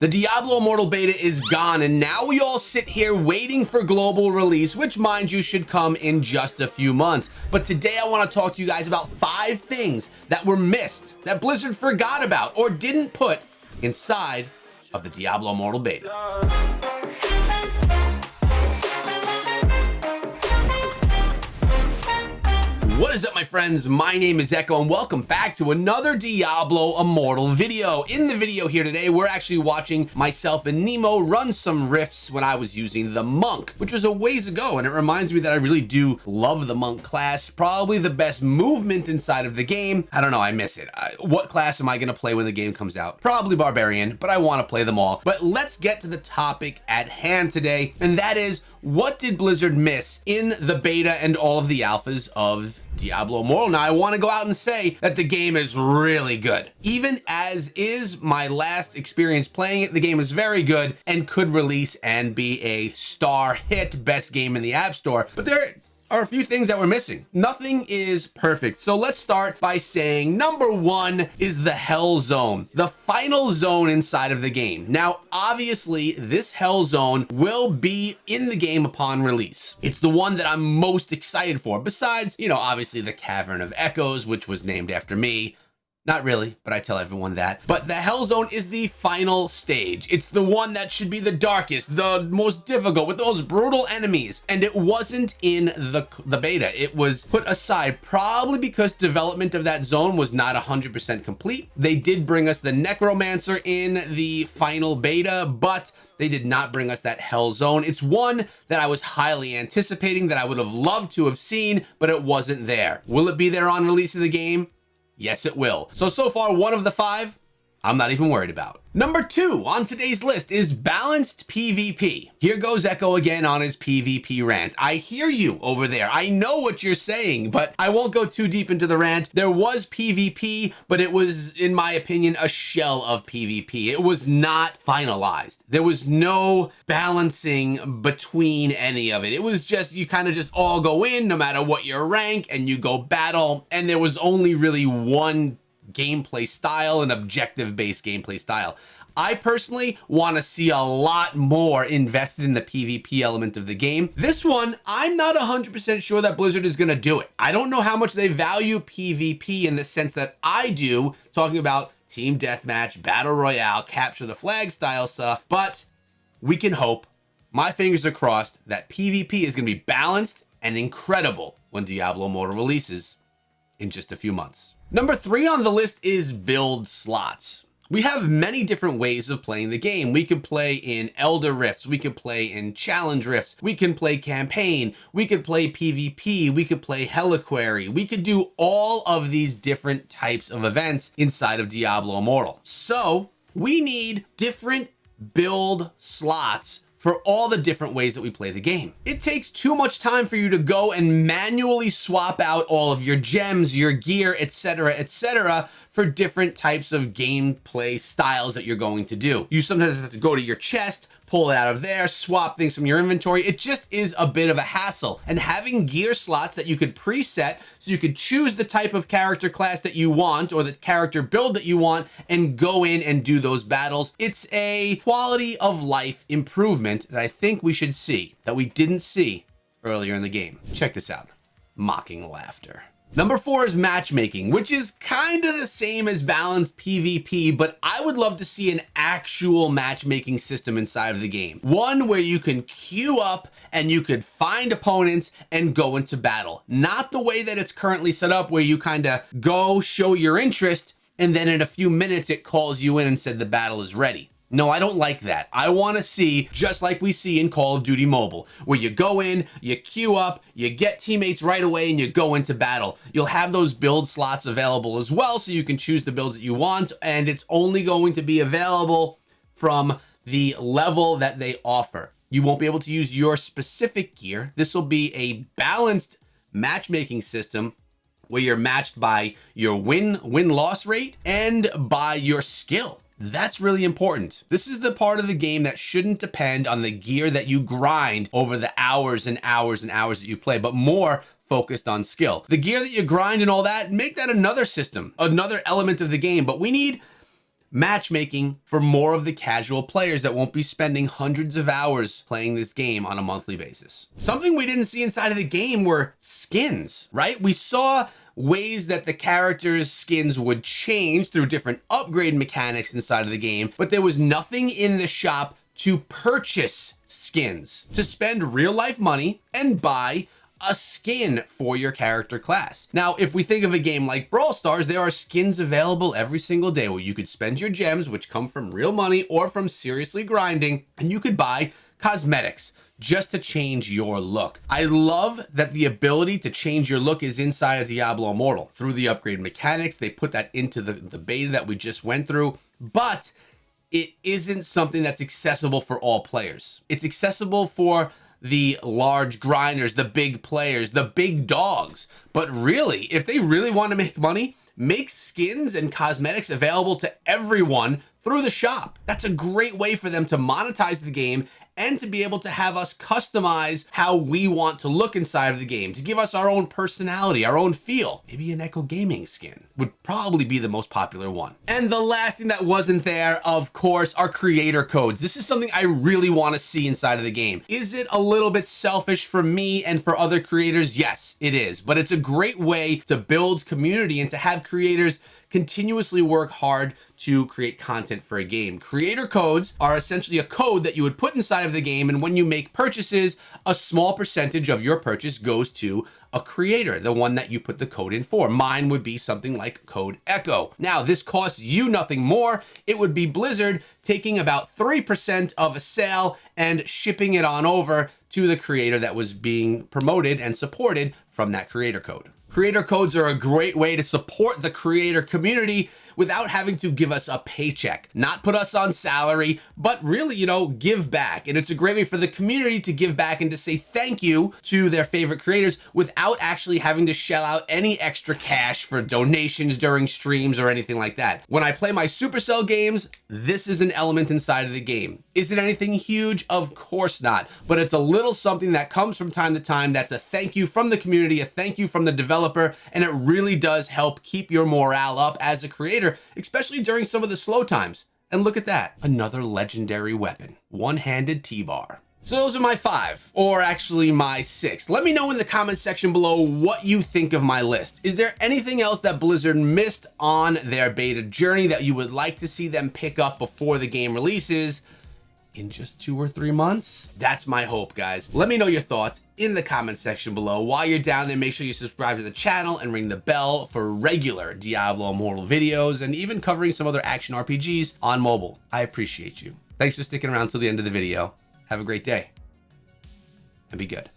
The Diablo Immortal beta is gone, and now we all sit here waiting for global release, which, mind you, should come in just a few months. But today I want to talk to you guys about 5 things that were missed, that Blizzard forgot about or didn't put inside of the Diablo Immortal beta. What is up, my friends? My name is Echo, and welcome back to another Diablo Immortal video. In the video here today, we're actually watching myself and Nemo run some rifts when I was using the Monk, which was a ways ago, and it reminds me that I really do love the Monk class. Probably the best movement inside of the game. I don't know, I miss it. What class am I going to play when the game comes out? Probably Barbarian, but I want to play them all. But let's get to the topic at hand today, and that is, what did Blizzard miss in the beta and all of the alphas of Diablo Immortal? Now, I want to go out and say that the game is really good. Even as is my last experience playing it, the game is very good and could release and be a star hit, best game in the App Store. But there are a few things that we're missing. Nothing is perfect. So let's start by saying number 1 is the Hell Zone, the final zone inside of the game. Now, obviously, this Hell Zone will be in the game upon release. It's the one that I'm most excited for, besides, obviously the Cavern of Echoes, which was named after me. Not really, but I tell everyone that. But the Hell Zone is the final stage. It's the one that should be the darkest, the most difficult, with those brutal enemies. And it wasn't in the beta. It was put aside, probably because development of that zone was not 100% complete. They did bring us the Necromancer in the final beta, but they did not bring us that Hell Zone. It's one that I was highly anticipating, that I would have loved to have seen, but it wasn't there. Will it be there on release of the game? Yes, it will. So far, one of the 5, I'm not even worried about. Number 2 on today's list is balanced PvP. Here goes Echo again on his PvP rant. I hear you over there. I know what you're saying, but I won't go too deep into the rant. There was PvP, but it was, in my opinion, a shell of PvP. It was not finalized. There was no balancing between any of it. It was just, you kind of just all go in, no matter what your rank, and you go battle, and there was only really one gameplay style, an objective-based gameplay style. I personally want to see a lot more invested in the PvP element of the game. This one, I'm not 100% sure that Blizzard is going to do it. I don't know how much they value PvP in the sense that I do, talking about team deathmatch, battle royale, capture the flag style stuff, but we can hope, my fingers are crossed, that PvP is going to be balanced and incredible when Diablo Immortal releases in just a few months. Number 3 on the list is build slots. We have many different ways of playing the game. We could play in Elder Rifts, we could play in Challenge Rifts, we can play campaign, we could play PvP, we could play Heliquary. We could do all of these different types of events inside of Diablo Immortal. So we need different build slots for all the different ways that we play the game. It takes too much time for you to go and manually swap out all of your gems, your gear, etc., for different types of gameplay styles that you're going to do. You sometimes have to go to your chest, pull it out of there, swap things from your inventory. It just is a bit of a hassle. And having gear slots that you could preset, so you could choose the type of character class that you want or the character build that you want and go in and do those battles. It's a quality of life improvement that I think we should see, that we didn't see earlier in the game. Check this out. Mocking laughter. Number 4 is matchmaking, which is kind of the same as balanced PvP, but I would love to see an actual matchmaking system inside of the game. One where you can queue up and you could find opponents and go into battle. Not the way that it's currently set up, where you kind of go show your interest and then in a few minutes it calls you in and said the battle is ready. No, I don't like that. I want to see, just like we see in Call of Duty Mobile, where you go in, you queue up, you get teammates right away, and you go into battle. You'll have those build slots available as well, so you can choose the builds that you want, and it's only going to be available from the level that they offer. You won't be able to use your specific gear. This will be a balanced matchmaking system where you're matched by your win-loss rate and by your skill. That's really important. This is the part of the game that shouldn't depend on the gear that you grind over the hours and hours and hours that you play, but more focused on skill. The gear that you grind and all that, make that another system, another element of the game, but we need matchmaking for more of the casual players that won't be spending hundreds of hours playing this game on a monthly basis. Something we didn't see inside of the game were skins, right? We saw ways that the characters' skins would change through different upgrade mechanics inside of the game, but there was nothing in the shop to purchase skins, to spend real life money and buy a skin for your character class. Now, if we think of a game like Brawl Stars, there are skins available every single day where you could spend your gems, which come from real money or from seriously grinding, and you could buy cosmetics just to change your look. I love that the ability to change your look is inside of Diablo Immortal. Through the upgrade mechanics, they put that into the beta that we just went through, but it isn't something that's accessible for all players. It's accessible for the large grinders, the big players, the big dogs. But really, if they really want to make money, make skins and cosmetics available to everyone through the shop. That's a great way for them to monetize the game and to be able to have us customize how we want to look inside of the game, to give us our own personality, our own feel. Maybe an Echo Gaming skin would probably be the most popular one. And the last thing that wasn't there, of course, are creator codes. This is something I really want to see inside of the game. Is it a little bit selfish for me and for other creators? Yes, it is. But it's a great way to build community and to have creators continuously work hard to create content for a game. Creator codes are essentially a code that you would put inside of the game, and when you make purchases, a small percentage of your purchase goes to a creator, the one that you put the code in for. Mine would be something like Code Echo. Now, this costs you nothing more. It would be Blizzard taking about 3% of a sale and shipping it on over to the creator that was being promoted and supported from that creator code. Creator codes are a great way to support the creator community without having to give us a paycheck, not put us on salary, but really, give back. And it's a great way for the community to give back and to say thank you to their favorite creators without actually having to shell out any extra cash for donations during streams or anything like that. When I play my Supercell games, this is an element inside of the game. Is it anything huge? Of course not, but it's a little something that comes from time to time that's a thank you from the community, a thank you from the developer, and it really does help keep your morale up as a creator, especially during some of the slow times. And look at that, another legendary weapon, one-handed T-bar. So those are my 5, or actually my 6. Let me know in the comment section below what you think of my list. Is there anything else that Blizzard missed on their beta journey that you would like to see them pick up before the game releases in just 2 or 3 months? That's my hope, guys. Let me know your thoughts in the comment section below. While you're down there, make sure you subscribe to the channel and ring the bell for regular Diablo Immortal videos and even covering some other action RPGs on mobile. I appreciate you. Thanks for sticking around till the end of the video. Have a great day and be good.